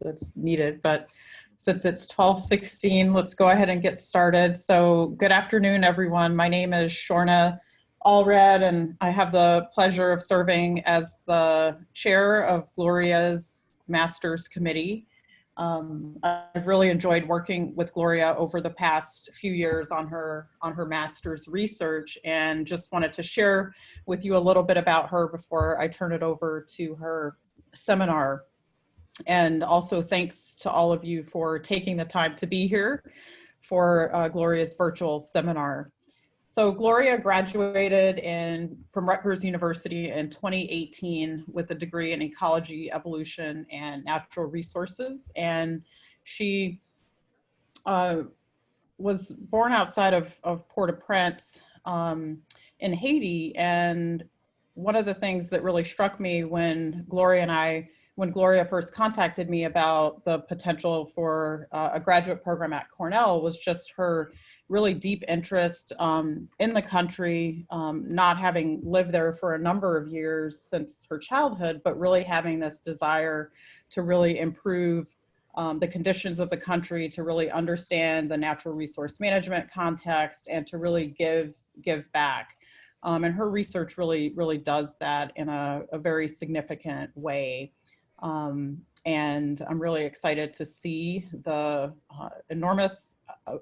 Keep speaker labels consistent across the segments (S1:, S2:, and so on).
S1: that's needed, but since it's 12:16, let's go ahead and get started. So good afternoon, everyone. My name is Shorna Allred, and I have the pleasure of serving as the chair of Gloria's Masters Committee. I've really enjoyed working with Gloria over the past few years on her master's research, and just wanted to share with you a little bit about her before I turn it over to her seminar. And also thanks to all of you for taking the time to be here for Gloria's virtual seminar. So Gloria graduated from Rutgers University in 2018 with a degree in ecology, evolution, and natural resources. And she was born outside of Port-au-Prince in Haiti. And one of the things that really struck me when Gloria first contacted me about the potential for a graduate program at Cornell was just her really deep interest in the country, not having lived there for a number of years since her childhood, but really having this desire to really improve the conditions of the country, to really understand the natural resource management context, and to really give back. And her research really does that in a very significant way. And I'm really excited to see the enormous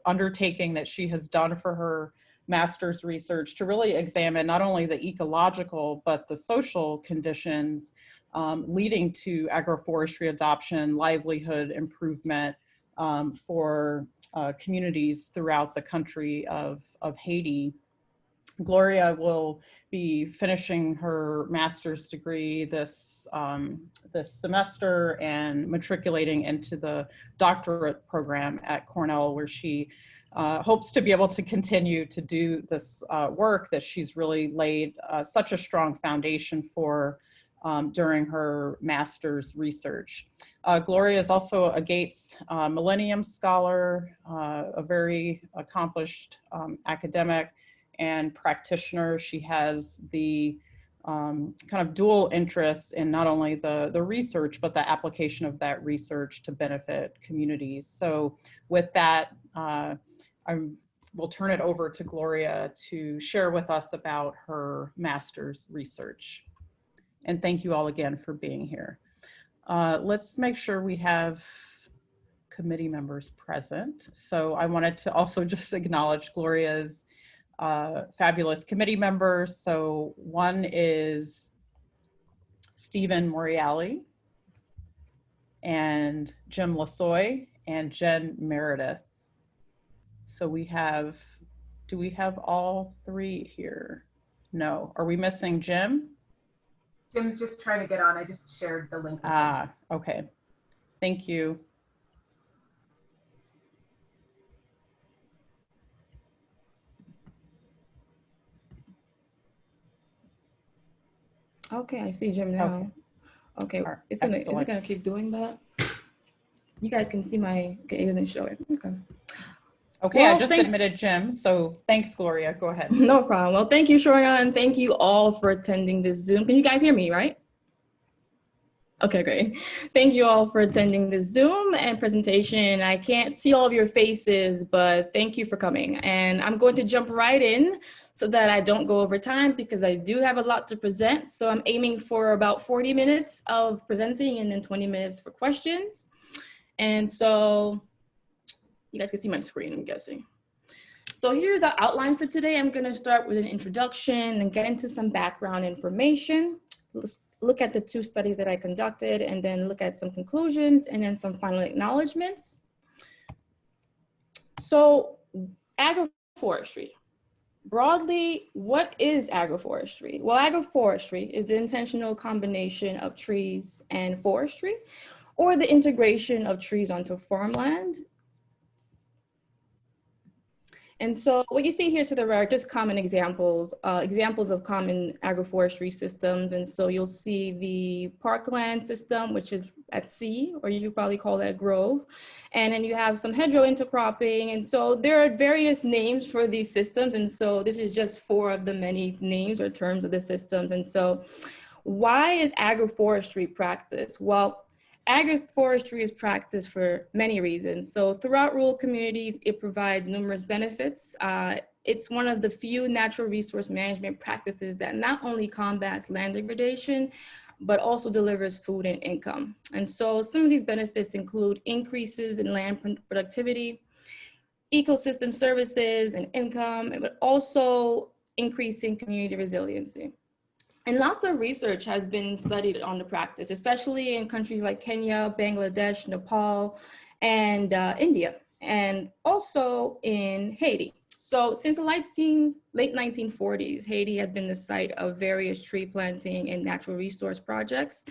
S1: undertaking that she has done for her master's research to really examine not only the ecological, but the social conditions leading to agroforestry adoption, livelihood improvement for communities throughout the country of Haiti. Gloria will be finishing her master's degree this semester and matriculating into the doctorate program at Cornell, where she hopes to be able to continue to do this work that she's really laid such a strong foundation for during her master's research. Gloria is also a Gates Millennium Scholar, a very accomplished academic and practitioner. She has the kind of dual interests in not only the research, but the application of that research to benefit communities. So with that, we'll turn it over to Gloria to share with us about her master's research. And thank you all again for being here. Let's make sure we have committee members present. So I wanted to also just acknowledge Gloria's fabulous committee members. So one is Stephen Morreale and Jim Lassoie and Jen Meredith. So do we have all three here? No, are we missing Jim?
S2: Jim's just trying to get on. I just shared the link.
S1: Okay, thank you.
S3: Okay, I see Jim now. Okay, is it gonna keep doing that? You guys can see my, okay, it doesn't show it.
S1: Okay, well, I just admitted Jim, so thanks, Gloria, go ahead.
S3: No problem. Well, thank you, Shorna, and thank you all for attending this Zoom. Can you guys hear me, right? Okay, great. Thank you all for attending the Zoom and presentation. I can't see all of your faces, but thank you for coming. And I'm going to jump right in so that I don't go over time, because I do have a lot to present. So I'm aiming for about 40 minutes of presenting and then 20 minutes for questions. And so you guys can see my screen, I'm guessing. So here's our outline for today. I'm gonna start with an introduction and get into some background information. Let's look at the two studies that I conducted, and then look at some conclusions, and then some final acknowledgements. So agroforestry. Broadly, what is agroforestry? Well, agroforestry is the intentional combination of trees and forestry, or the integration of trees onto farmland. And so what you see here to the right are just common examples of common agroforestry systems. And so you'll see the parkland system, which is at sea, or you probably call that grove. And then you have some hedgerow intercropping. And so there are various names for these systems. And so this is just 4 of the many names or terms of the systems. And so why is agroforestry practiced? Well, agroforestry is practiced for many reasons. So throughout rural communities, it provides numerous benefits. It's one of the few natural resource management practices that not only combats land degradation, but also delivers food and income. And so some of these benefits include increases in land productivity, ecosystem services and income, but also increasing community resiliency. And lots of research has been studied on the practice, especially in countries like Kenya, Bangladesh, Nepal, and India, and also in Haiti. So since the late 1940s, Haiti has been the site of various tree planting and natural resource projects.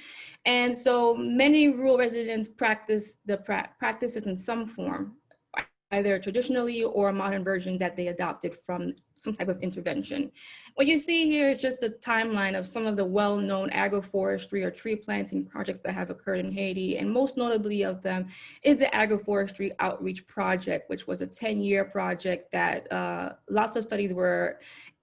S3: And so many rural residents practice the practices in some form, either traditionally or a modern version that they adopted from some type of intervention. What you see here is just a timeline of some of the well-known agroforestry or tree planting projects that have occurred in Haiti, and most notably of them is the Agroforestry Outreach Project, which was a 10-year project that lots of studies were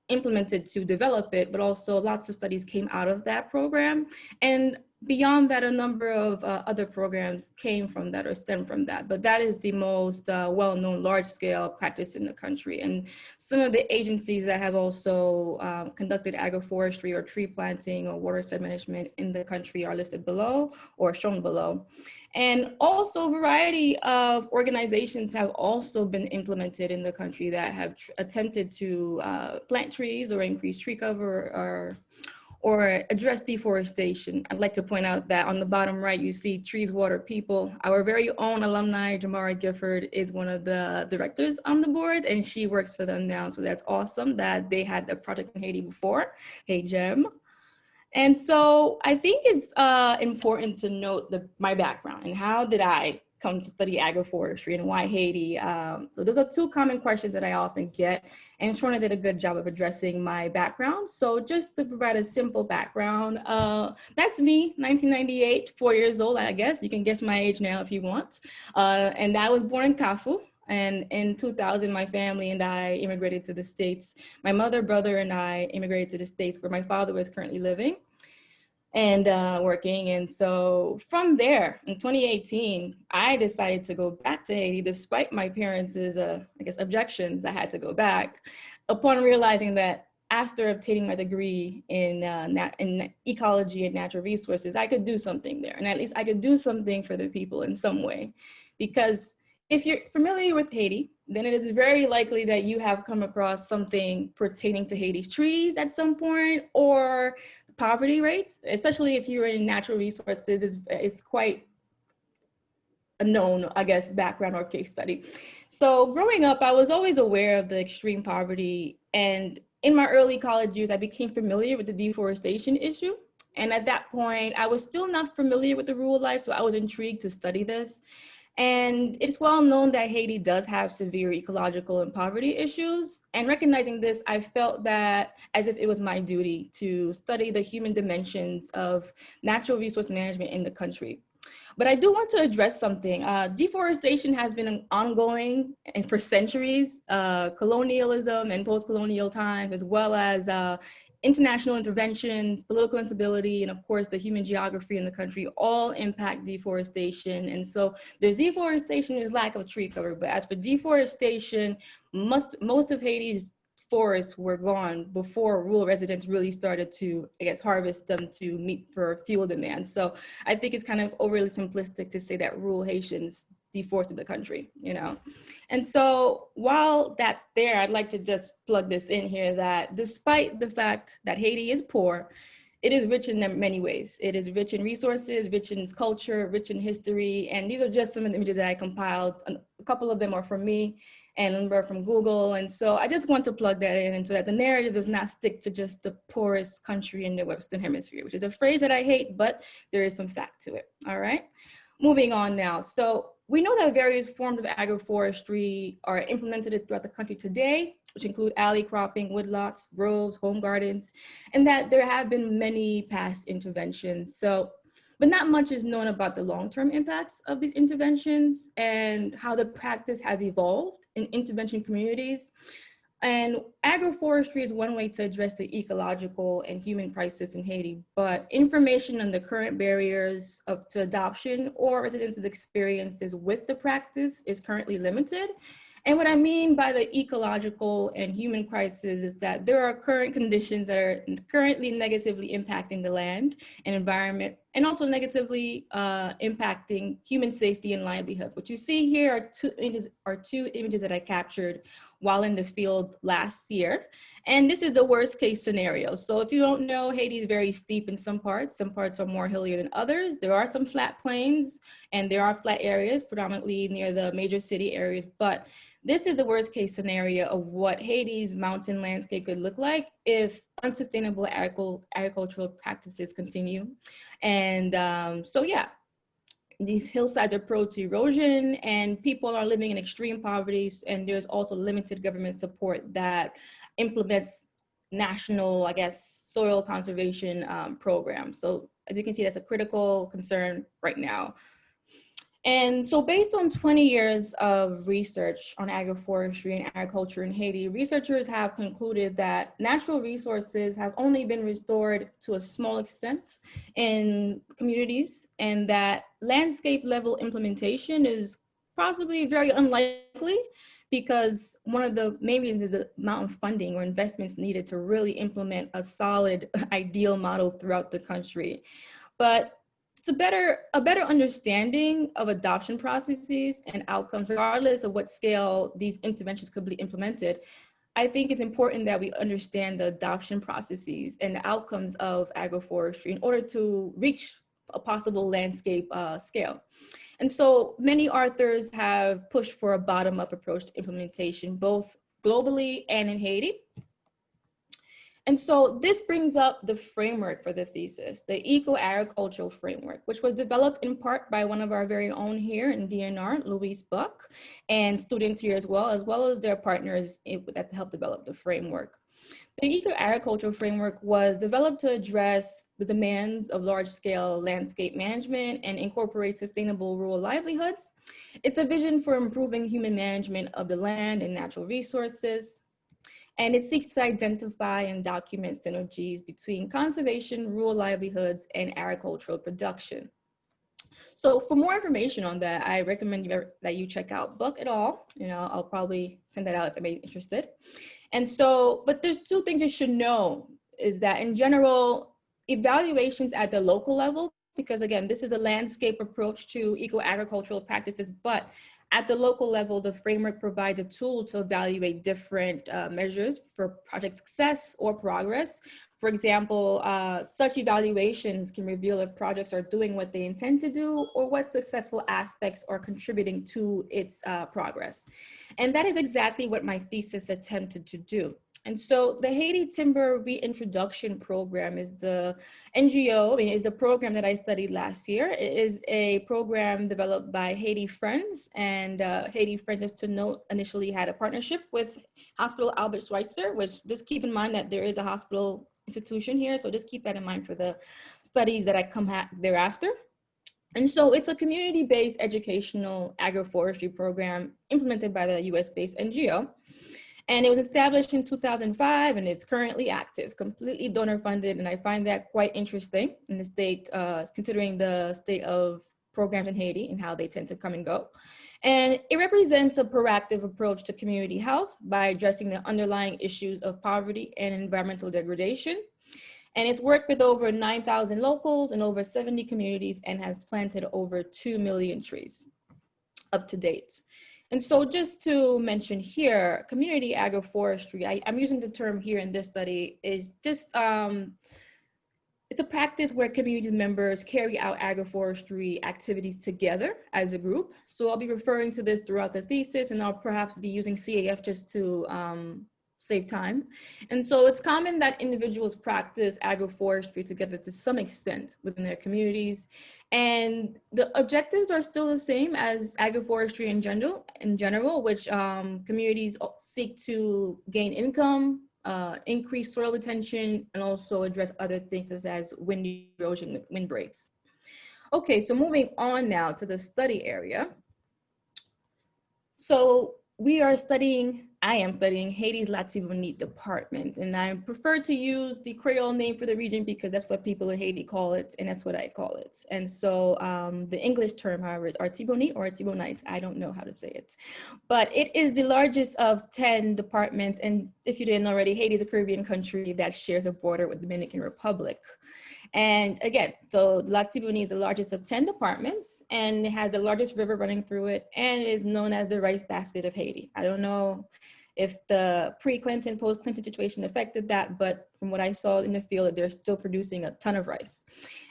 S3: implemented to develop it, but also lots of studies came out of that program. And beyond that, a number of other programs came from that or stem from that, but that is the most well-known large-scale practice in the country. And some of the agencies that have also conducted agroforestry or tree planting or watershed management in the country are listed below or shown below. And also a variety of organizations have also been implemented in the country that have attempted to plant trees or increase tree cover or address deforestation. I'd like to point out that on the bottom right, you see Trees, Water, People. Our very own alumni, Jamara Gifford, is one of the directors on the board, and she works for them now. So that's awesome that they had a project in Haiti before. Hey, Jem. And so I think it's important to note my background and how did I come to study agroforestry and why Haiti. So those are two common questions that I often get, and Shorna did a good job of addressing my background. So just to provide a simple background, that's me, 1998, 4 years old, I guess. You can guess my age now if you want. And I was born in Kafu. And in 2000, my family and I immigrated to the States. My mother, brother, and I immigrated to the States where my father was currently living and working. And so from there, in 2018, I decided to go back to Haiti despite my parents' objections. I had to go back upon realizing that after obtaining my degree in ecology and natural resources, I could do something there. And at least I could do something for the people in some way. Because if you're familiar with Haiti, then it is very likely that you have come across something pertaining to Haiti's trees at some point, or poverty rates, especially if you're in natural resources, is quite a known, I guess, background or case study. So growing up, I was always aware of the extreme poverty. And in my early college years, I became familiar with the deforestation issue. And at that point, I was still not familiar with the rural life, so I was intrigued to study this. And it's well known that Haiti does have severe ecological and poverty issues. And recognizing this, I felt that as if it was my duty to study the human dimensions of natural resource management in the country. But I do want to address something. Deforestation has been ongoing and for centuries, colonialism and post-colonial times, as well as international interventions, political instability, and of course the human geography in the country all impact deforestation. And so the deforestation is lack of tree cover, but as for deforestation, most of Haiti's forests were gone before rural residents really started to, I guess, harvest them to meet for fuel demand. So I think it's kind of overly simplistic to say that rural Haitians deforested the country, you know? And so while that's there, I'd like to just plug this in here that despite the fact that Haiti is poor, it is rich in many ways. It is rich in resources, rich in its culture, rich in history. And these are just some of the images that I compiled. A couple of them are from me and a number are from Google. And so I just want to plug that in so that the narrative does not stick to just the poorest country in the Western Hemisphere, which is a phrase that I hate, but there is some fact to it, all right? Moving on now. So we know that various forms of agroforestry are implemented throughout the country today, which include alley cropping, woodlots, groves, home gardens, and that there have been many past interventions. So, but not much is known about the long-term impacts of these interventions and how the practice has evolved in intervention communities. And agroforestry is one way to address the ecological and human crisis in Haiti, but information on the current barriers to adoption or residents' experiences with the practice is currently limited. And what I mean by the ecological and human crisis is that there are current conditions that are currently negatively impacting the land and environment, and also negatively impacting human safety and livelihood. What you see here are two images that I captured while in the field last year. And this is the worst case scenario. So if you don't know, Haiti is very steep in some parts are more hillier than others. There are some flat plains and there are flat areas, predominantly near the major city areas, but this is the worst case scenario of what Haiti's mountain landscape could look like if unsustainable agricultural practices continue. And so yeah, these hillsides are prone to erosion and people are living in extreme poverty, and there's also limited government support that implements national, I guess, soil conservation programs. So as you can see, that's a critical concern right now. And so based on 20 years of research on agroforestry and agriculture in Haiti, researchers have concluded that natural resources have only been restored to a small extent in communities, and that landscape level implementation is possibly very unlikely because one of the main reasons is the amount of funding or investments needed to really implement a solid ideal model throughout the country. But it's a better understanding of adoption processes and outcomes, regardless of what scale these interventions could be implemented. I think it's important that we understand the adoption processes and the outcomes of agroforestry in order to reach a possible landscape scale. And so many authors have pushed for a bottom-up approach to implementation, both globally and in Haiti. And so this brings up the framework for the thesis, the Ecoagricultural framework, which was developed in part by one of our very own here in DNR, Louise Buck, and students here as well as their partners that helped develop the framework. The Ecoagricultural framework was developed to address the demands of large-scale landscape management and incorporate sustainable rural livelihoods. It's a vision for improving human management of the land and natural resources. And it seeks to identify and document synergies between conservation, rural livelihoods, and agricultural production. So for more information on that, I recommend that you check out Buck et al. I'll probably send that out if anybody's interested. And so, but there's two things you should know is that in general, evaluations at the local level, because again, this is a landscape approach to eco-agricultural practices, but at the local level, the framework provides a tool to evaluate different measures for project success or progress. For example, such evaluations can reveal if projects are doing what they intend to do or what successful aspects are contributing to its progress. And that is exactly what my thesis attempted to do. And so the Haiti Timber Reintroduction Program is the NGO, is a program that I studied last year. It is a program developed by Haiti Friends, and Haiti Friends, just to note, initially had a partnership with Hospital Albert Schweitzer, which just keep in mind that there is a hospital institution here. So just keep that in mind for the studies that I come thereafter. And so it's a community-based educational agroforestry program implemented by the US-based NGO. And it was established in 2005 and it's currently active, completely donor funded. And I find that quite interesting in the state, considering the state of programs in Haiti and how they tend to come and go. And it represents a proactive approach to community health by addressing the underlying issues of poverty and environmental degradation. And it's worked with over 9,000 locals and over 70 communities and has planted over 2 million trees up to date. And so just to mention here, community agroforestry, I'm using the term here in this study, is just, it's a practice where community members carry out agroforestry activities together as a group. So I'll be referring to this throughout the thesis, and I'll perhaps be using CAF just to save time. And so it's common that individuals practice agroforestry together to some extent within their communities. And the objectives are still the same as agroforestry in general, which communities seek to gain income, increase soil retention, and also address other things such as wind erosion with windbreaks. Okay, so moving on now to the study area. So we are studying I am studying Haiti's Latibonite department, and I prefer to use the Creole name for the region because that's what people in Haiti call it, and that's what I call it. And so the English term, however, is Artibonite or Artibonite. I don't know how to say it, but it is the largest of 10 departments. And if you didn't already, Haiti is a Caribbean country that shares a border with the Dominican Republic. And again, so Latibonite is the largest of 10 departments, and it has the largest river running through it, and it is known as the rice basket of Haiti. I don't know if the pre-Clinton, post-Clinton situation affected that, but from what I saw in the field, they're still producing a ton of rice.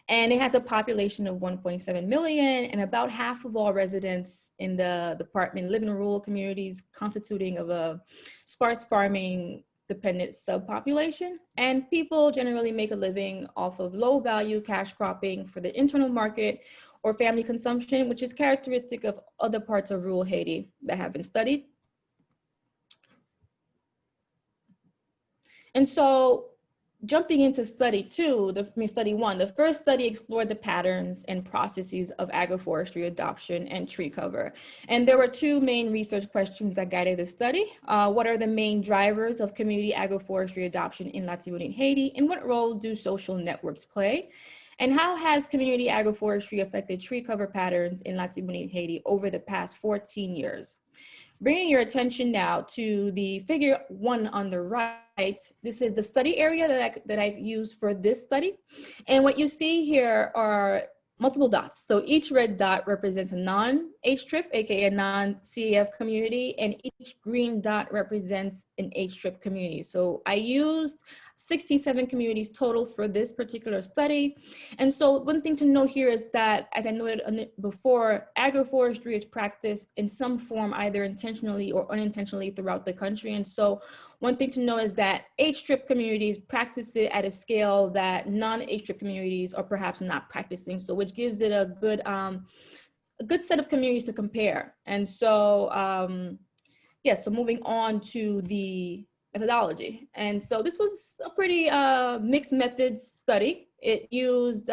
S3: And it has a population of 1.7 million, and about half of all residents in the department live in rural communities, constituting of a sparse farming dependent subpopulation. And people generally make a living off of low value cash cropping for the internal market or family consumption, which is characteristic of other parts of rural Haiti that have been studied. And so jumping into study one, the first study explored the patterns and processes of agroforestry adoption and tree cover. And there were two main research questions that guided the study. What are the main drivers of community agroforestry adoption in Latibonite Haiti? And what role do social networks play? And how has community agroforestry affected tree cover patterns in Latibonite Haiti over the past 14 years? Bringing your attention now to the figure 1 on the right, this is the study area that I've used for this study. And what you see here are multiple dots. So each red dot represents a non-H-trip, aka a non-CAF community, and each green dot represents an H-trip community. So I used 67 communities total for this particular study. And so one thing to note here is that, as I noted before, agroforestry is practiced in some form, either intentionally or unintentionally throughout the country. And so one thing to know is that H-trip communities practice it at a scale that non-H-trip communities are perhaps not practicing. So which gives it a good set of communities to compare. And so, yeah, so moving on to the methodology. And so this was a pretty mixed methods study. It used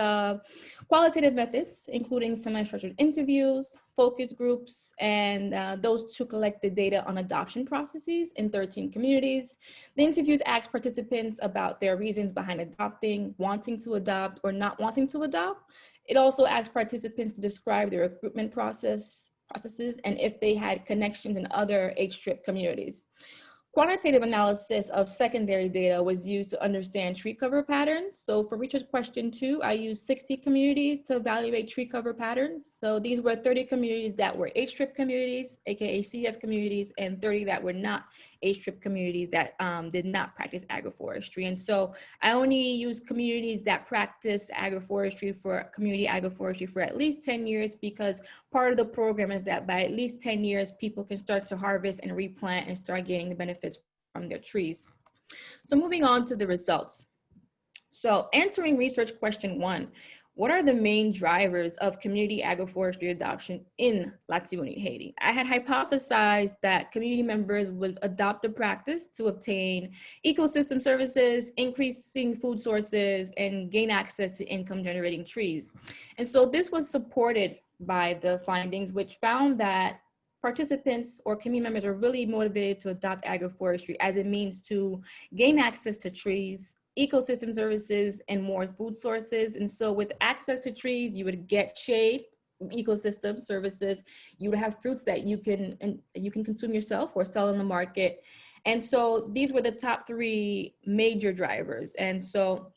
S3: qualitative methods, including semi-structured interviews, focus groups, and those to collect the data on adoption processes in 13 communities. The interviews asked participants about their reasons behind adopting, wanting to adopt, or not wanting to adopt. It also asked participants to describe their recruitment processes and if they had connections in other H-trip communities. Quantitative analysis of secondary data was used to understand tree cover patterns. So for research question 2, I used 60 communities to evaluate tree cover patterns. So these were 30 communities that were H-trip communities, aka CF communities, and 30 that were not H-trip communities that did not practice agroforestry. And so I only used communities that practice agroforestry for community agroforestry for at least 10 years, because part of the program is that by at least 10 years, people can start to harvest and replant and start getting the benefits from their trees. So moving on to the results. So answering research question 1, what are the main drivers of community agroforestry adoption in Latibonite Haiti? I had hypothesized that community members would adopt the practice to obtain ecosystem services, increasing food sources, and gain access to income generating trees. And so this was supported by the findings, which found that participants or community members are really motivated to adopt agroforestry as it means to gain access to trees, ecosystem services, and more food sources. And so with access to trees, you would get shade, ecosystem services, you would have fruits that you can consume yourself or sell in the market. And so these were the top 3 major drivers. And so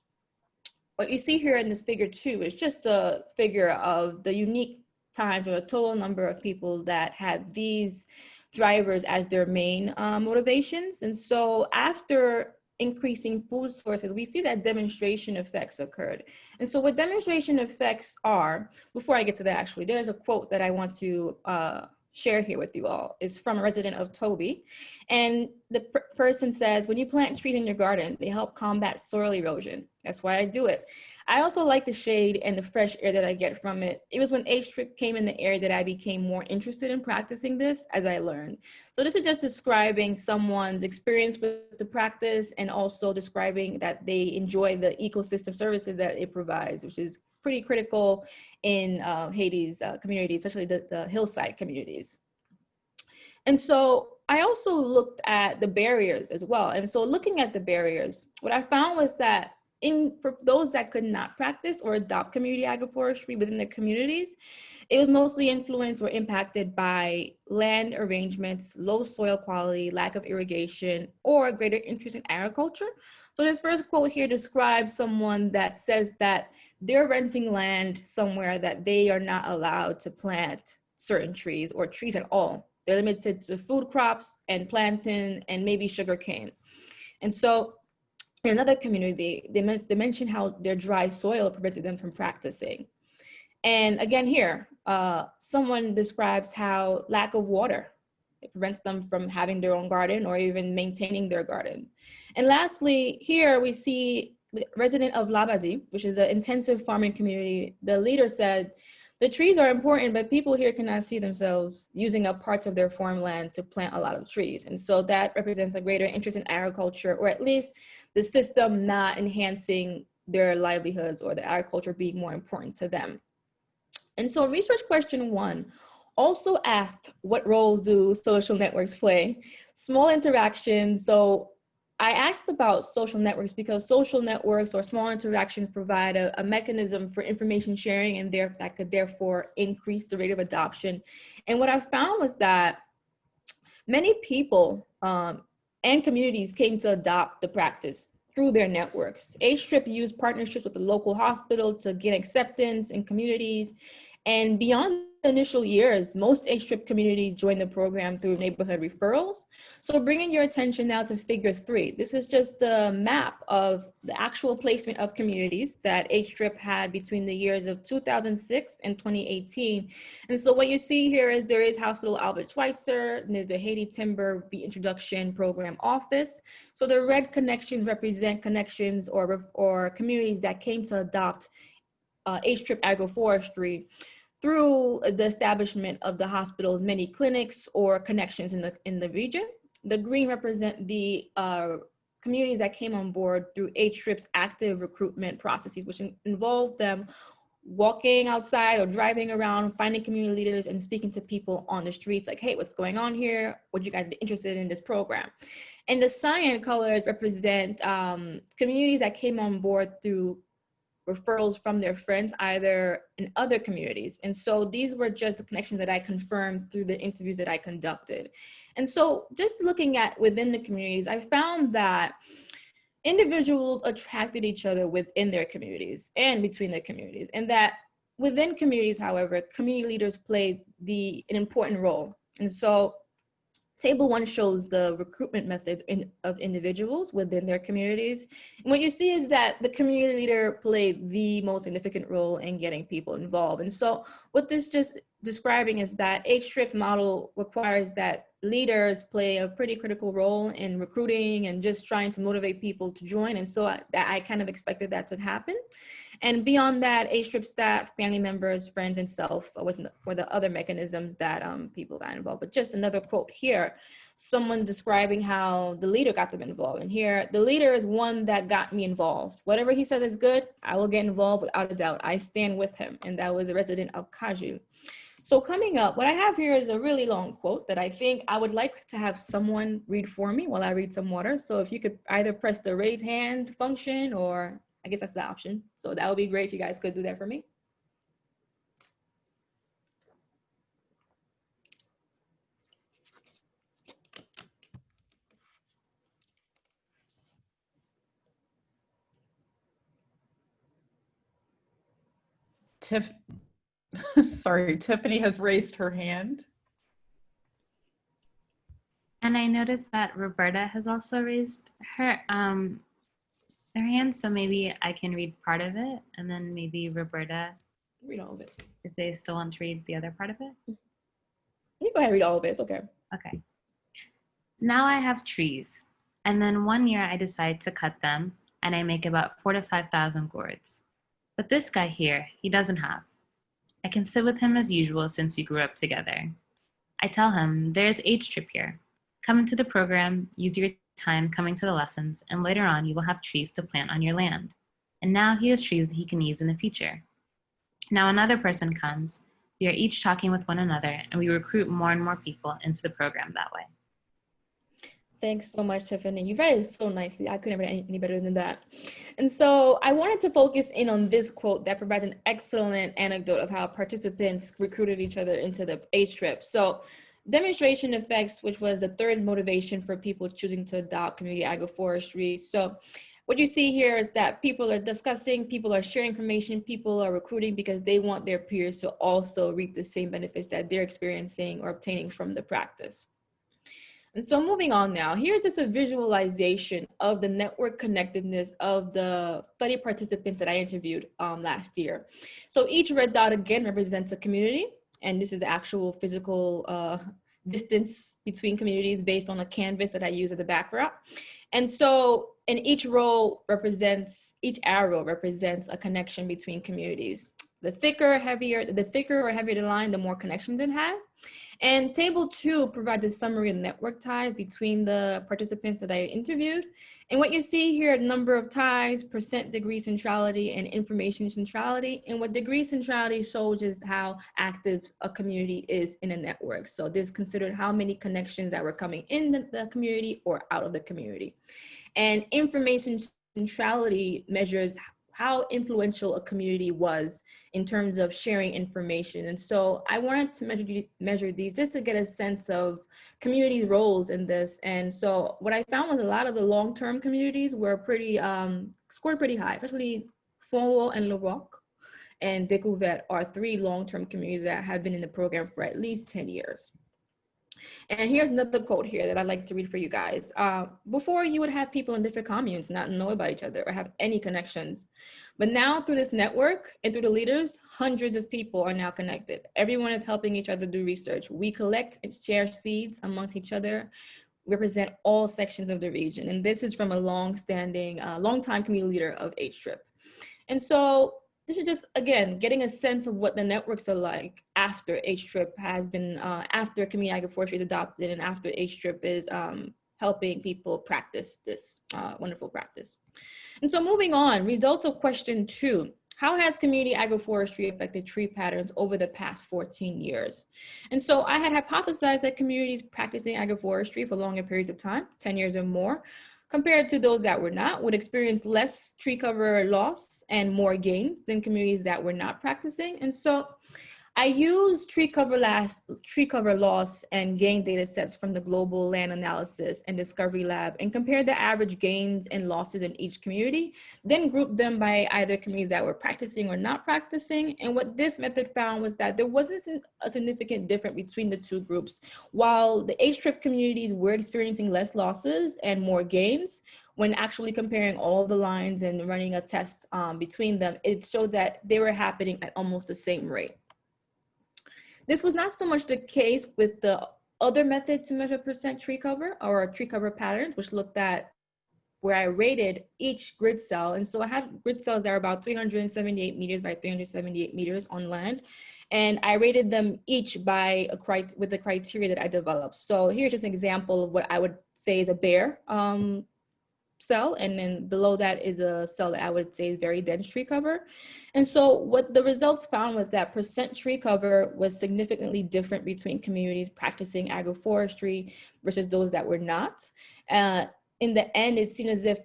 S3: what you see here in this figure 2 is just a figure of the unique times or the total number of people that had these drivers as their main motivations. And so after increasing food sources, we see that demonstration effects occurred. And so what demonstration effects are, before I get to that actually, there's a quote that I want to share here with you all. Is from a resident of Toby. And the person says, when you plant trees in your garden, they help combat soil erosion. That's why I do it. I also like the shade and the fresh air that I get from it. It was when H-trip came in the area that I became more interested in practicing this as I learned. So this is just describing someone's experience with the practice and also describing that they enjoy the ecosystem services that it provides, which is pretty critical in Haiti's community, especially the hillside communities. And so I also looked at the barriers as well. And so looking at the barriers, what I found was that for those that could not practice or adopt community agroforestry within their communities, it was mostly influenced or impacted by land arrangements, low soil quality, lack of irrigation, or greater interest in agriculture. So this first quote here describes someone that says that they're renting land somewhere that they are not allowed to plant certain trees or trees at all. They're limited to food crops and plantain and maybe sugar cane. And so in another community, they mentioned how their dry soil prevented them from practicing. And again here, someone describes how lack of water, it prevents them from having their own garden or even maintaining their garden. And lastly, here we see the resident of Labadie, which is an intensive farming community. The leader said, the trees are important, but people here cannot see themselves using up parts of their farmland to plant a lot of trees. And so that represents a greater interest in agriculture, or at least the system not enhancing their livelihoods or the agriculture being more important to them. And so research question 1 also asked, what roles do social networks play? Small interactions. So I asked about social networks because social networks or small interactions provide a mechanism for information sharing, and that could therefore increase the rate of adoption. And what I found was that many people and communities came to adopt the practice through their networks. HTRIP used partnerships with the local hospital to gain acceptance in communities. And beyond the initial years, most HTRIP communities joined the program through neighborhood referrals. So bringing your attention now to figure 3, this is just the map of the actual placement of communities that HTRIP had between the years of 2006 and 2018. And so what you see here is there is Hospital Albert Schweitzer, and there's the Haiti Timber Reintroduction Program Office. So the red connections represent connections or communities that came to adopt HTRIP agroforestry through the establishment of the hospital's many clinics or connections in the region. The green represent the communities that came on board through HTRIP's active recruitment processes, which involve them walking outside or driving around, finding community leaders and speaking to people on the streets like, hey, what's going on here? Would you guys be interested in this program? And the cyan colors represent communities that came on board through referrals from their friends, either in other communities. And so these were just the connections that I confirmed through the interviews that I conducted. And so just looking at within the communities, I found that individuals attracted each other within their communities and between their communities. And that within communities, however, community leaders played an important role. And so Table 1 shows the recruitment methods of individuals within their communities. And what you see is that the community leader played the most significant role in getting people involved. And so what this just describing is that HTRIP model requires that leaders play a pretty critical role in recruiting and just trying to motivate people to join. And so I kind of expected that to happen. And beyond that, HTRIP staff, family members, friends, and self were the other mechanisms that people got involved. But just another quote here, someone describing how the leader got them involved. And here, the leader is one that got me involved. Whatever he says is good, I will get involved without a doubt. I stand with him. And that was a resident of Kaju. So coming up, what I have here is a really long quote that I think I would like to have someone read for me while I read some water. So if you could either press the raise hand function, or I guess that's the option. So that would be great if you guys could do that for me.
S1: Sorry, Tiffany has raised her hand.
S4: And I noticed that Roberta has also raised her hand, so maybe I can read part of it, and then maybe Roberta,
S3: Read all of it.
S4: if they still want to read the other part of it.
S3: You go ahead and read all of it, it's okay.
S4: Okay. Now I have trees, and then one year I decide to cut them, and I make about 4,000 to 5,000 gourds. But this guy here, he doesn't have. I can sit with him as usual since we grew up together. I tell him, there's HTRIP here. Come into the program, use your time coming to the lessons, and later on you will have trees to plant on your land. And now he has trees that he can use in the future. Now another person comes, we are each talking with one another, and we recruit more and more people into the program that way.
S3: Thanks so much, Tiffany. You read it so nicely. I couldn't read any better than that. And so I wanted to focus in on this quote that provides an excellent anecdote of how participants recruited each other into the H trip. So demonstration effects, which was the third motivation for people choosing to adopt community agroforestry. So what you see here is that people are discussing, people are sharing information, people are recruiting because they want their peers to also reap the same benefits that they're experiencing or obtaining from the practice. And so moving on now, here's just a visualization of the network connectedness of the study participants that I interviewed last year. So each red dot again represents a community, and this is the actual physical distance between communities based on a canvas that I use as a backdrop. And so in each row represents, each arrow represents a connection between communities. The thicker or heavier the line, the more connections it has. And table 2 provides a summary of network ties between the participants that I interviewed. And what you see here, number of ties, percent degree centrality, and information centrality. And what degree centrality shows is how active a community is in a network. So this considered how many connections that were coming in the community or out of the community. And information centrality measures how influential a community was in terms of sharing information. And so I wanted to measure these just to get a sense of community roles in this. And so what I found was a lot of the long-term communities were pretty, scored pretty high, especially Fonwo and Le Roc and Découverte are 3 long-term communities that have been in the program for at least 10 years. And here's another quote here that I'd like to read for you guys. Before, you would have people in different communes not know about each other or have any connections. But now through this network and through the leaders, hundreds of people are now connected. Everyone is helping each other do research. We collect and share seeds amongst each other, represent all sections of the region. And this is from a long-standing, long-time community leader of H-Trip. And so this is just, again, getting a sense of what the networks are like after H-Trip has been, after community agroforestry is adopted and after H-Trip is helping people practice this wonderful practice. And so moving on, results of question 2. How has community agroforestry affected tree patterns over the past 14 years? And so I had hypothesized that communities practicing agroforestry for longer periods of time, 10 years or more, compared to those that were not, would experience less tree cover loss and more gains than communities that were not practicing. And so I used tree cover loss and gain data sets from the Global Land Analysis and Discovery Lab and compared the average gains and losses in each community, then grouped them by either communities that were practicing or not practicing. And what this method found was that there wasn't a significant difference between the 2 groups. While the H-Trip communities were experiencing less losses and more gains, when actually comparing all the lines and running a test between them, it showed that they were happening at almost the same rate. This was not so much the case with the other method to measure percent tree cover or tree cover patterns, which looked at where I rated each grid cell. And so I had grid cells that are about 378 meters by 378 meters on land. And I rated them each by with the criteria that I developed. So here's just an example of what I would say is a bare cell, and then below that is a cell that I would say is very dense tree cover. And so what the results found was that percent tree cover was significantly different between communities practicing agroforestry versus those that were not. In the end, it seemed as if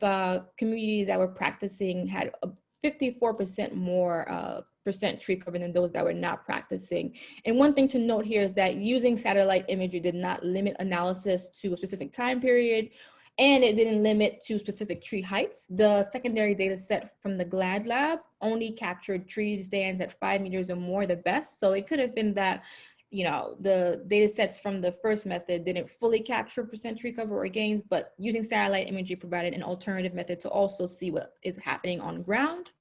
S3: communities that were practicing had a 54% more percent tree cover than those that were not practicing. And one thing to note here is that using satellite imagery did not limit analysis to a specific time period, and it didn't limit to specific tree heights. The secondary data set from the GLAD lab only captured tree stands at 5 meters or more the best. So it could have been that, you know, the data sets from the first method didn't fully capture percent tree cover or gains, but using satellite imagery provided an alternative method to also see what is happening on ground.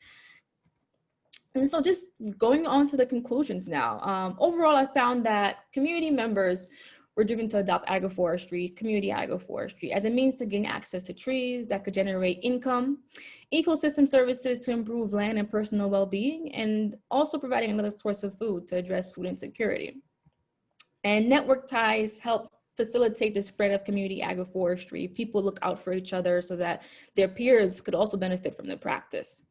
S3: And so just going on to the conclusions now. Overall, I found that community members were driven to adopt agroforestry, community agroforestry, as a means to gain access to trees that could generate income, ecosystem services to improve land and personal well-being, and also providing another source of food to address food insecurity. And network ties help facilitate the spread of community agroforestry. People look out for each other so that their peers could also benefit from the practice.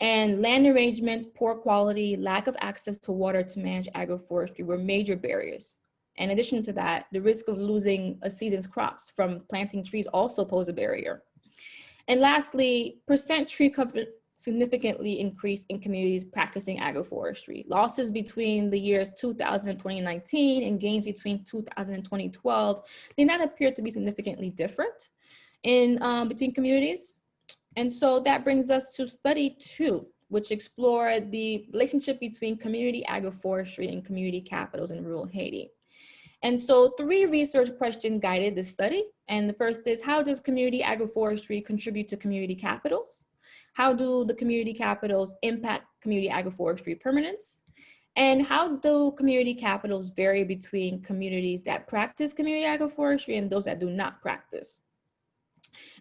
S3: And land arrangements, poor quality, lack of access to water to manage agroforestry were major barriers. In addition to that, the risk of losing a season's crops from planting trees also pose a barrier. And lastly, percent tree cover significantly increased in communities practicing agroforestry. Losses between the years 2000 and 2019 and gains between 2000 and 2012 did not appear to be significantly different in between communities. And so that brings us to study 2, which explored the relationship between community agroforestry and community capitals in rural Haiti. And so 3 research questions guided this study. And the first is, how does community agroforestry contribute to community capitals? How do the community capitals impact community agroforestry permanence? And how do community capitals vary between communities that practice community agroforestry and those that do not practice?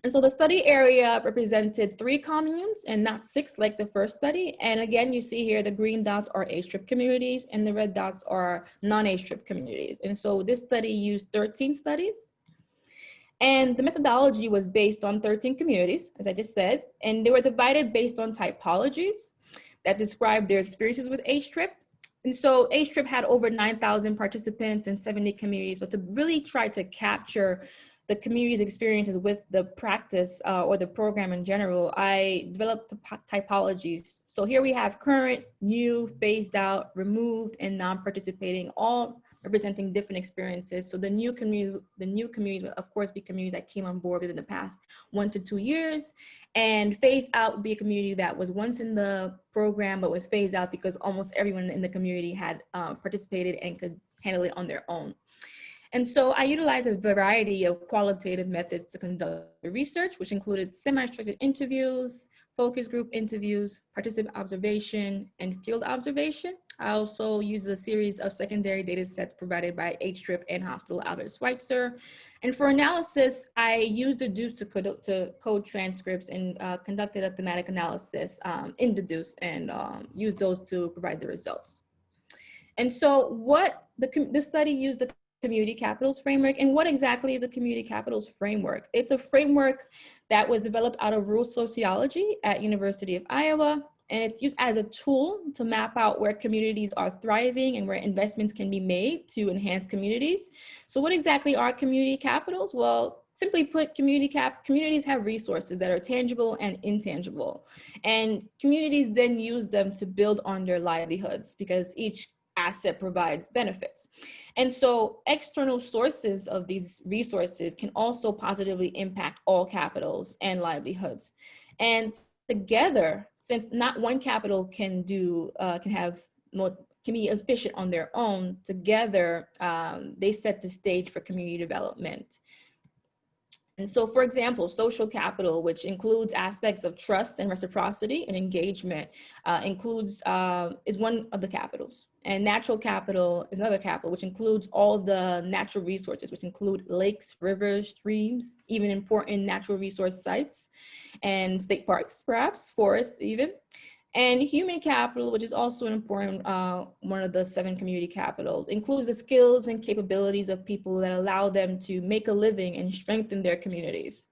S3: And so the study area represented 3 communes and not 6 like the first study. And again, you see here the green dots are H-strip communities and the red dots are non-H-strip communities. And so this study used 13 studies. And the methodology was based on 13 communities, as I just said, and they were divided based on typologies that described their experiences with H-strip. And so H-strip had over 9,000 participants in 70 communities. So to really try to capture the community's experiences with the practice or the program in general, I developed the typologies. So here we have current, new, phased out, removed, and non-participating, all representing different experiences. So the new community will of course be communities that came on board within the past 1 to 2 years, and phased out would be a community that was once in the program but was phased out because almost everyone in the community had participated and could handle it on their own. And so I utilized a variety of qualitative methods to conduct the research, which included semi-structured interviews, focus group interviews, participant observation, and field observation. I also used a series of secondary data sets provided by H-strip and Hospital Allred Schweitzer. And for analysis, I used Deduce to code transcripts and conducted a thematic analysis in Deduce and used those to provide the results. And so what the study used the community capitals framework. And what exactly is the community capitals framework? It's a framework that was developed out of rural sociology at University of Iowa. And it's used as a tool to map out where communities are thriving and where investments can be made to enhance communities. So what exactly are community capitals? Well, simply put, communities have resources that are tangible and intangible. And communities then use them to build on their livelihoods because each asset provides benefits. And so external sources of these resources can also positively impact all capitals and livelihoods. And together, since not one capital can be efficient on their own, together they set the stage for community development. And so, for example, social capital, which includes aspects of trust and reciprocity and engagement, is one of the capitals. And natural capital is another capital, which includes all the natural resources, which include lakes, rivers, streams, even important natural resource sites, and state parks, perhaps, forests even. And human capital, which is also an important one of the 7 community capitals, includes the skills and capabilities of people that allow them to make a living and strengthen their communities.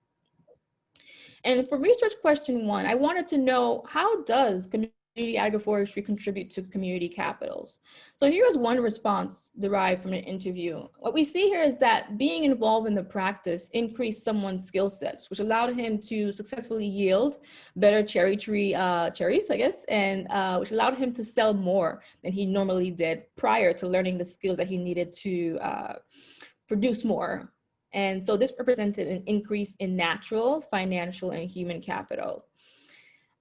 S3: And for research question 1, I wanted to know, how does community agroforestry contribute to community capitals? So here's one response derived from an interview. What we see here is that being involved in the practice increased someone's skill sets, which allowed him to successfully yield better cherries, I guess, and which allowed him to sell more than he normally did prior to learning the skills that he needed to produce more. And so this represented an increase in natural, financial, and human capital.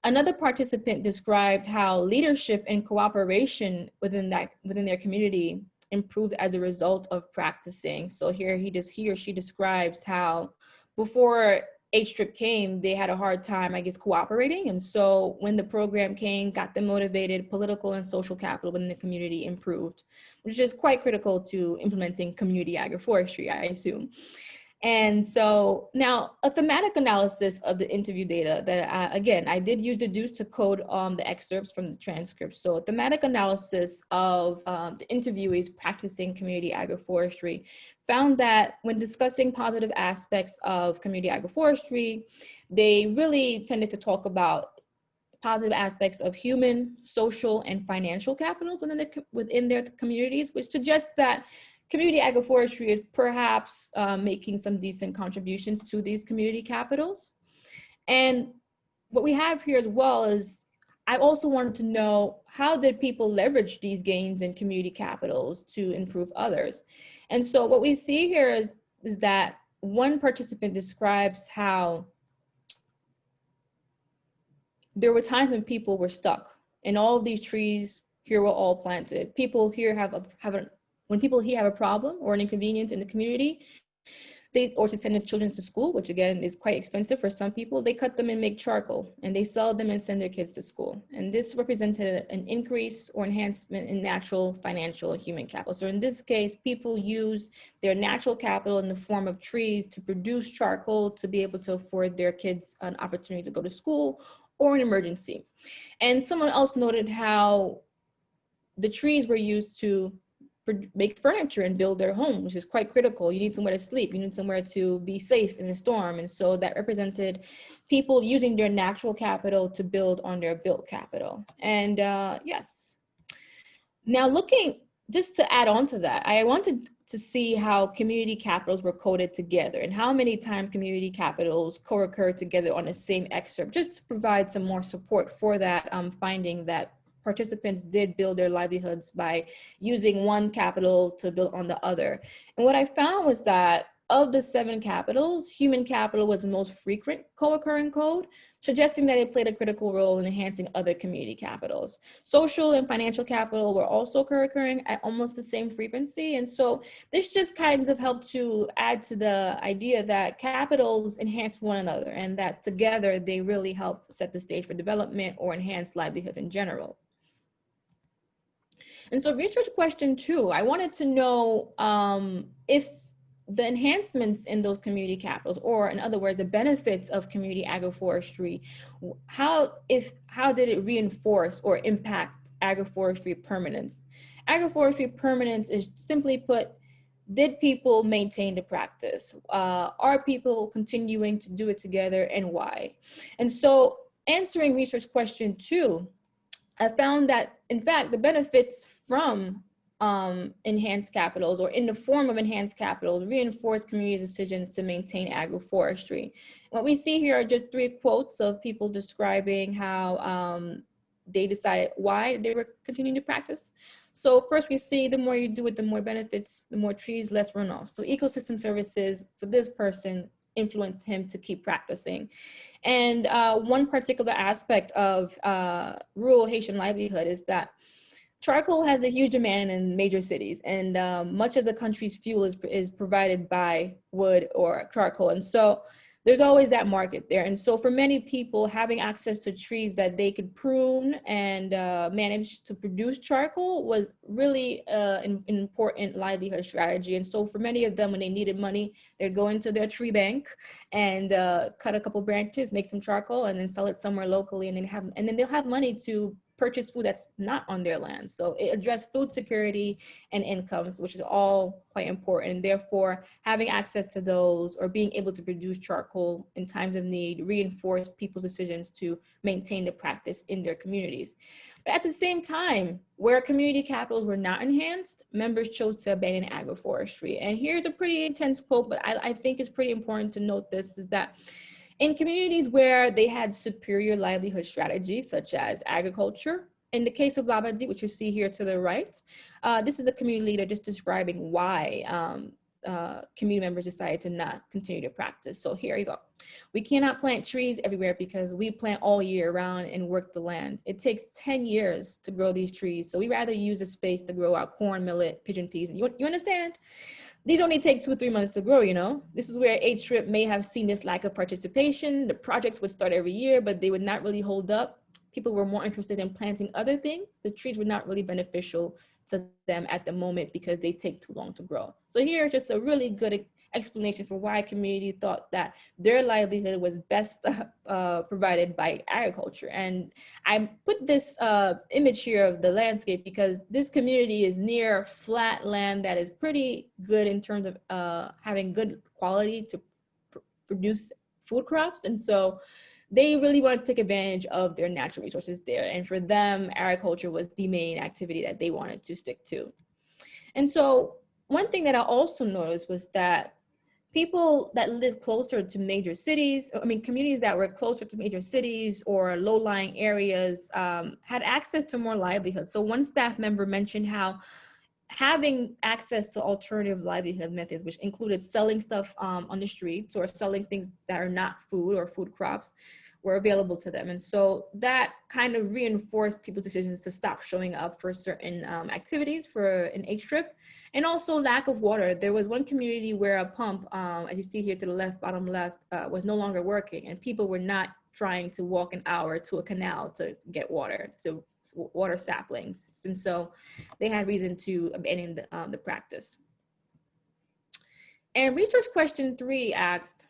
S3: Another participant described how leadership and cooperation within their community improved as a result of practicing. So here he or she describes how before H-strip came, they had a hard time, I guess, cooperating. And so when the program came, got them motivated, political and social capital within the community improved, which is quite critical to implementing community agroforestry, I assume. And so now a thematic analysis of the interview data that again, I did use Deduce to code the excerpts from the transcript. So a thematic analysis of the interviewees practicing community agroforestry found that when discussing positive aspects of community agroforestry, they really tended to talk about positive aspects of human, social, and financial capitals within their communities, which suggests that community agroforestry is perhaps making some decent contributions to these community capitals. And what we have here as well is, I also wanted to know, how did people leverage these gains in community capitals to improve others? And so what we see here is that one participant describes how there were times when people were stuck and all of these trees here were all planted. People here when people here have a problem or an inconvenience in the community, or to send their children to school, which again is quite expensive for some people, they cut them and make charcoal and they sell them and send their kids to school. And this represented an increase or enhancement in natural, financial, and human capital. So in this case, people use their natural capital in the form of trees to produce charcoal to be able to afford their kids an opportunity to go to school or an emergency. And someone else noted how the trees were used to make furniture and build their home, which is quite critical. You need somewhere to sleep, you need somewhere to be safe in a storm. And so that represented people using their natural capital to build on their built capital. And yes, now looking, just to add on to that, I wanted to see how community capitals were coded together and how many times community capitals co-occur together on the same excerpt, just to provide some more support for that finding that participants did build their livelihoods by using one capital to build on the other. And what I found was that of the 7 capitals, human capital was the most frequent co-occurring code, suggesting that it played a critical role in enhancing other community capitals. Social and financial capital were also co-occurring at almost the same frequency. And so this just kind of helped to add to the idea that capitals enhance one another and that together they really help set the stage for development or enhance livelihoods in general. And so research question 2, I wanted to know if the enhancements in those community capitals, or in other words, the benefits of community agroforestry, how did it reinforce or impact agroforestry permanence? Agroforestry permanence is, simply put, did people maintain the practice? Are people continuing to do it together, and why? And so answering research question 2, I found that, in fact, the benefits from enhanced capitals, or in the form of enhanced capitals, reinforce community decisions to maintain agroforestry. What we see here are just 3 quotes of people describing how they decided why they were continuing to practice. So first we see, the more you do it, the more benefits, the more trees, less runoff. So ecosystem services for this person influenced him to keep practicing. And one particular aspect of rural Haitian livelihood is that charcoal has a huge demand in major cities, and much of the country's fuel is provided by wood or charcoal. And so there's always that market there. And so for many people, having access to trees that they could prune and manage to produce charcoal was really an important livelihood strategy. And so for many of them, when they needed money, they'd go into their tree bank and cut a couple branches, make some charcoal, and then sell it somewhere locally. And then they'll have money to purchase food that's not on their land. So it addressed food security and incomes, which is all quite important. And therefore, having access to those, or being able to produce charcoal in times of need, reinforce people's decisions to maintain the practice in their communities. But at the same time, where community capitals were not enhanced, members chose to abandon agroforestry. And here's a pretty intense quote, but I think it's pretty important to note this, is that in communities where they had superior livelihood strategies, such as agriculture, in the case of Labadie, which you see here to the right, this is a community leader just describing why community members decided to not continue to practice. So here you go. We cannot plant trees everywhere because we plant all year round and work the land. It takes 10 years to grow these trees. So we rather use a space to grow our corn, millet, pigeon peas. You understand? These only take 2 or 3 months to grow, you know? This is where HTRIP may have seen this lack of participation. The projects would start every year, but they would not really hold up. People were more interested in planting other things. The trees were not really beneficial to them at the moment because they take too long to grow. So here, just a really good explanation for why community thought that their livelihood was best provided by agriculture. And I put this image here of the landscape because this community is near flat land that is pretty good in terms of having good quality to produce food crops. And so they really want to take advantage of their natural resources there. And for them, agriculture was the main activity that they wanted to stick to. And so one thing that I also noticed was that people that live closer to major cities, I mean, communities that were closer to major cities or low-lying areas had access to more livelihoods. So one staff member mentioned how having access to alternative livelihood methods, which included selling stuff on the streets or selling things that are not food or food crops, were available to them. And so that kind of reinforced people's decisions to stop showing up for certain activities for an H trip. And also lack of water. There was one community where a pump, as you see here to the left, bottom left, was no longer working, and people were not trying to walk an hour to a canal to get water, to water saplings. And so they had reason to abandon the practice. And research question 3 asked,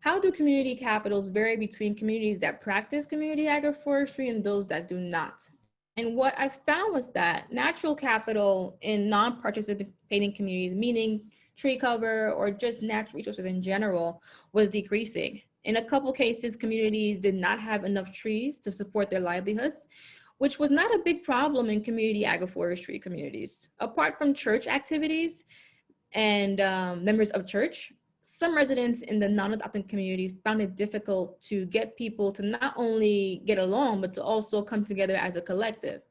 S3: how do community capitals vary between communities that practice community agroforestry and those that do not? And what I found was that natural capital in non-participating communities, meaning tree cover or just natural resources in general, was decreasing. In a couple cases, communities did not have enough trees to support their livelihoods, which was not a big problem in community agroforestry communities. Apart from church activities and members of church, some residents in the non-adopting communities found it difficult to get people to not only get along, but to also come together as a collective.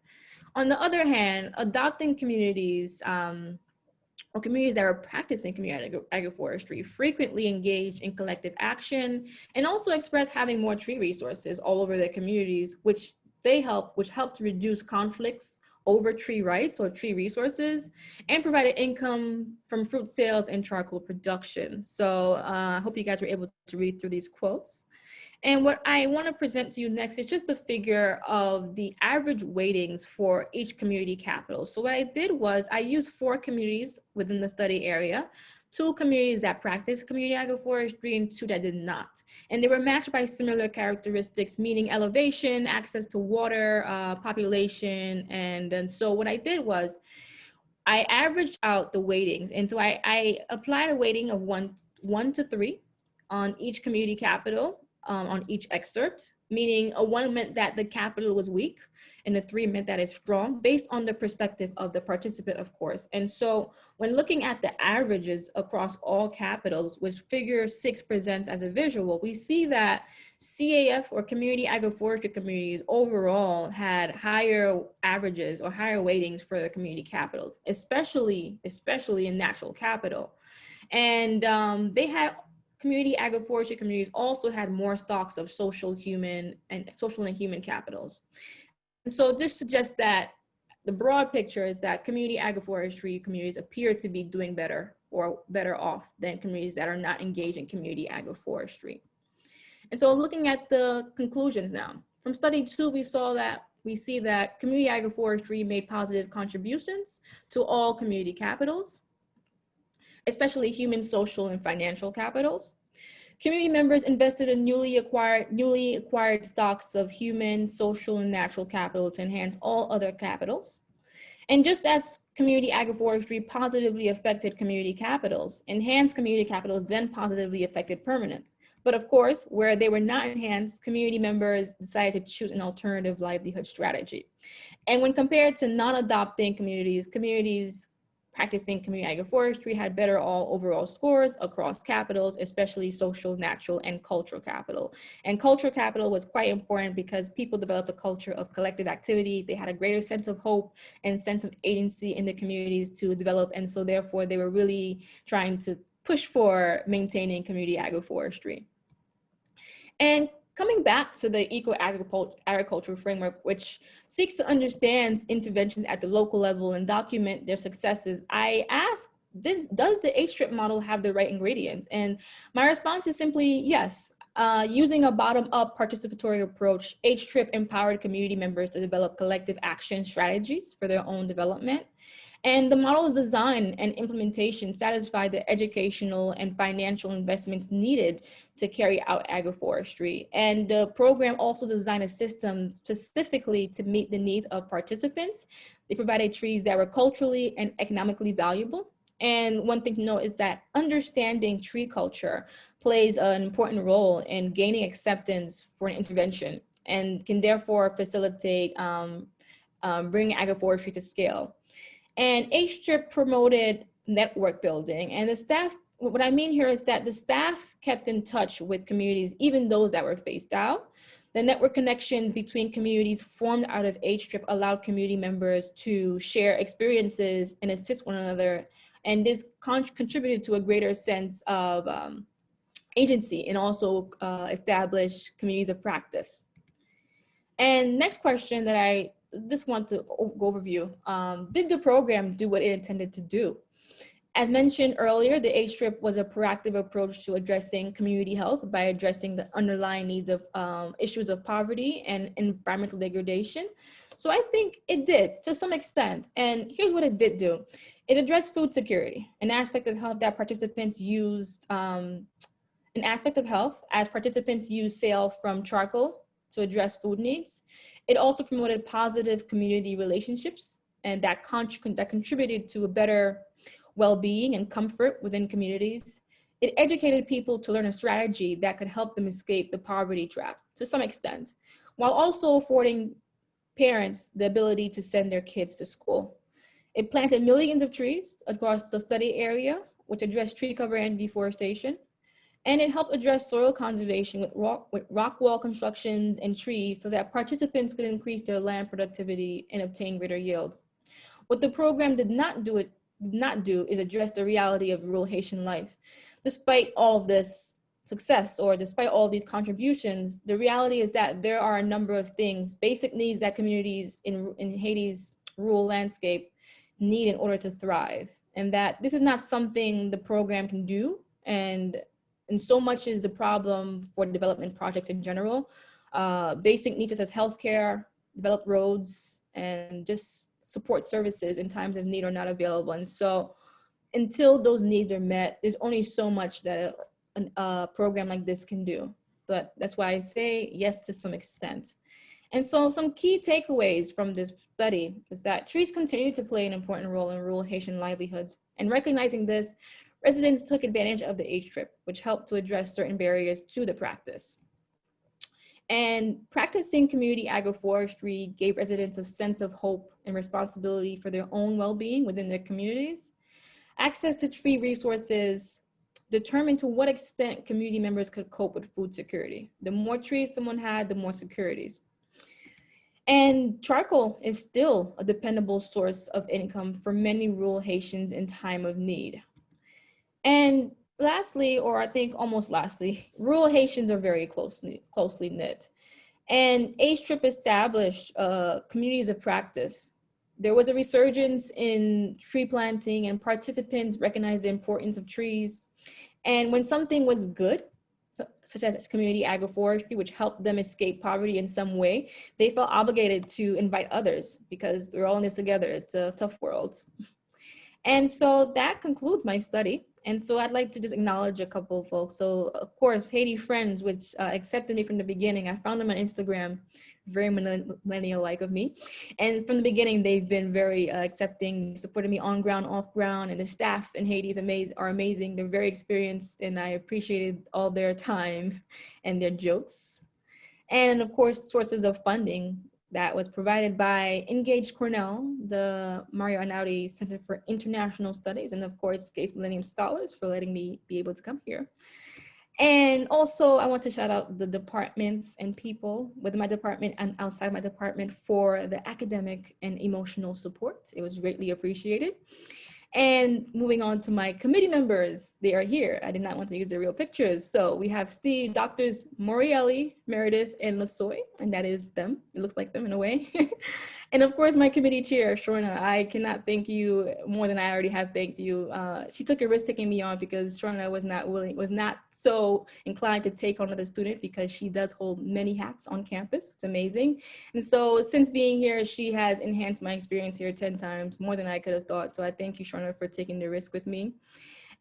S3: On the other hand, adopting communities or communities that are practicing community agroforestry frequently engage in collective action and also express having more tree resources all over their communities, which help to reduce conflicts over tree rights or tree resources, and provided income from fruit sales and charcoal production. So I hope you guys were able to read through these quotes. And what I want to present to you next is just a figure of the average weightings for each community capital. So what I did was I used 4 communities within the study area, 2 communities that practice community agroforestry and 2 that did not. And they were matched by similar characteristics, meaning elevation, access to water, population. And so what I did was I averaged out the weightings. And so I applied a weighting of 1 to 3 on each community capital, on each excerpt, meaning a 1 meant that the capital was weak and a 3 meant that it's strong, based on the perspective of the participant, of course. And so when looking at the averages across all capitals, which figure 6 presents as a visual, we see that CAF or community agroforestry communities overall had higher averages or higher weightings for the community capitals, especially in natural capital. And they had community agroforestry communities also had more stocks of social and human capitals. And so this suggests that the broad picture is that community agroforestry communities appear to be doing better or better off than communities that are not engaged in community agroforestry. And so looking at the conclusions now, from study 2, we see that community agroforestry made positive contributions to all community capitals, especially human, social, and financial capitals. Community members invested in newly acquired stocks of human, social, and natural capital to enhance all other capitals. And just as community agroforestry positively affected community capitals, enhanced community capitals then positively affected permanence. But of course, where they were not enhanced, community members decided to choose an alternative livelihood strategy. And when compared to non-adopting communities, communities practicing community agroforestry had better overall scores across capitals, especially social, natural, and cultural capital. And cultural capital was quite important because people developed a culture of collective activity. They had a greater sense of hope and sense of agency in the communities to develop. And so therefore they were really trying to push for maintaining community agroforestry. And coming back to the eco-agriculture framework, which seeks to understand interventions at the local level and document their successes, I asked, does the H-Trip model have the right ingredients? And my response is simply yes. Using a bottom-up participatory approach, H-Trip empowered community members to develop collective action strategies for their own development. And the model's design and implementation satisfied the educational and financial investments needed to carry out agroforestry. And the program also designed a system specifically to meet the needs of participants. They provided trees that were culturally and economically valuable. And one thing to note is that understanding tree culture plays an important role in gaining acceptance for an intervention and can therefore facilitate bringing agroforestry to scale. And H-Trip promoted network building. And the staff, what I mean here is that the staff kept in touch with communities, even those that were phased out. The network connections between communities formed out of H-Trip allowed community members to share experiences and assist one another. And this contributed to a greater sense of agency and also establish communities of practice. And next question that I just want to go overview, did the program do what it intended to do? As mentioned earlier, the H-Trip was a proactive approach to addressing community health by addressing the underlying needs of issues of poverty and environmental degradation. So I think it did to some extent. And here's what it did do. It addressed food security, an aspect of health that participants used, as participants used sale from charcoal to address food needs. It also promoted positive community relationships, and that contributed to a better well-being and comfort within communities. It educated people to learn a strategy that could help them escape the poverty trap to some extent, while also affording parents the ability to send their kids to school. It planted millions of trees across the study area, which addressed tree cover and deforestation. And it helped address soil conservation with rock wall constructions and trees so that participants could increase their land productivity and obtain greater yields. What the program did not do is address the reality of rural Haitian life. Despite all of this success, or despite all of these contributions, the reality is that there are a number of things, basic needs that communities in Haiti's rural landscape need in order to thrive. And that this is not something the program can do. And so much is the problem for development projects in general. Basic needs such as healthcare, developed roads, and just support services in times of need are not available. And so until those needs are met, there's only so much that a program like this can do. But that's why I say yes to some extent. And so some key takeaways from this study is that trees continue to play an important role in rural Haitian livelihoods. And recognizing this, residents took advantage of the H-Trip, which helped to address certain barriers to the practice. And practicing community agroforestry gave residents a sense of hope and responsibility for their own well-being within their communities. Access to tree resources determined to what extent community members could cope with food security. The more trees someone had, the more securities. And charcoal is still a dependable source of income for many rural Haitians in time of need. And lastly, or I think almost lastly, rural Haitians are very closely knit. And H-Trip established communities of practice. There was a resurgence in tree planting, and participants recognized the importance of trees. And when something was good, such as community agroforestry, which helped them escape poverty in some way, they felt obligated to invite others because we're all in this together. It's a tough world. And so that concludes my study. And so I'd like to just acknowledge a couple of folks. So of course, Haiti Friends, which accepted me from the beginning. I found them on Instagram, very millennial-like of me. And from the beginning, they've been very accepting, supporting me on ground, off ground, and the staff in Haiti are amazing. They're very experienced, and I appreciated all their time and their jokes. And of course, sources of funding that was provided by Engage Cornell, the Morreale Center for International Studies, and of course, Gates Millennium Scholars for letting me be able to come here. And also, I want to shout out the departments and people within my department and outside my department for the academic and emotional support. It was greatly appreciated. And moving on to my committee members, they are here. I did not want to use their real pictures. So we have Doctors Morreale, Meredith, and Lassoie, and that is them. It looks like them in a way. And of course, my committee chair, Shorna. I cannot thank you more than I already have thanked you. She took a risk taking me on because Shorna was not so inclined to take on another student because she does hold many hats on campus. It's amazing. And so since being here, she has enhanced my experience here 10 times more than I could have thought. So I thank you, Shorna, for taking the risk with me.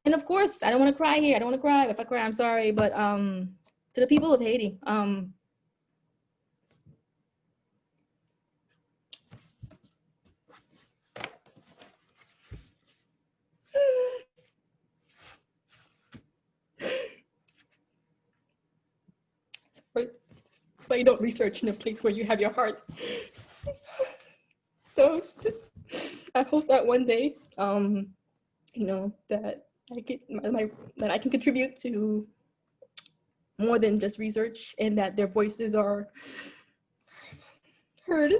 S3: And of course, I don't want to cry here. I don't want to cry. If I cry, I'm sorry. But to the people of Haiti, that's why you don't research in a place where you have your heart. So just, I hope that one day you know, that I get that I can contribute to more than just research, and that their voices are heard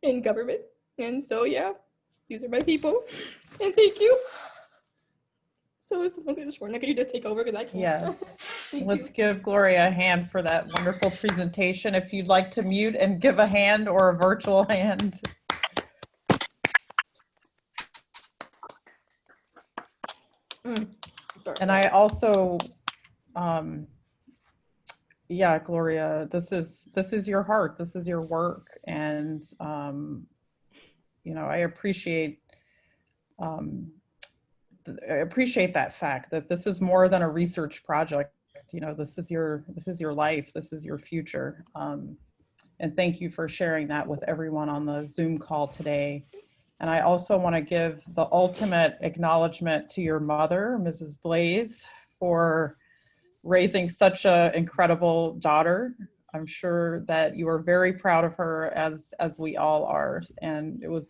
S3: in government. And so, yeah, these are my people, and thank you. So someone could just, Shorna, could you just take over, because I can't.
S1: Yes.
S3: Thank
S1: Let's
S3: you.
S1: give Gloria a hand for that wonderful presentation. If you'd like to mute and give a hand or a virtual hand. And I also, yeah, Gloria, this is your heart, this is your work, and you know, I appreciate that fact that this is more than a research project. You know, this is your life, this is your future. And thank you for sharing that with everyone on the Zoom call today. And I also want to give the ultimate acknowledgement to your mother, Mrs. Blaze, for raising such an incredible daughter. I'm sure that you are very proud of her, as we all are. And it was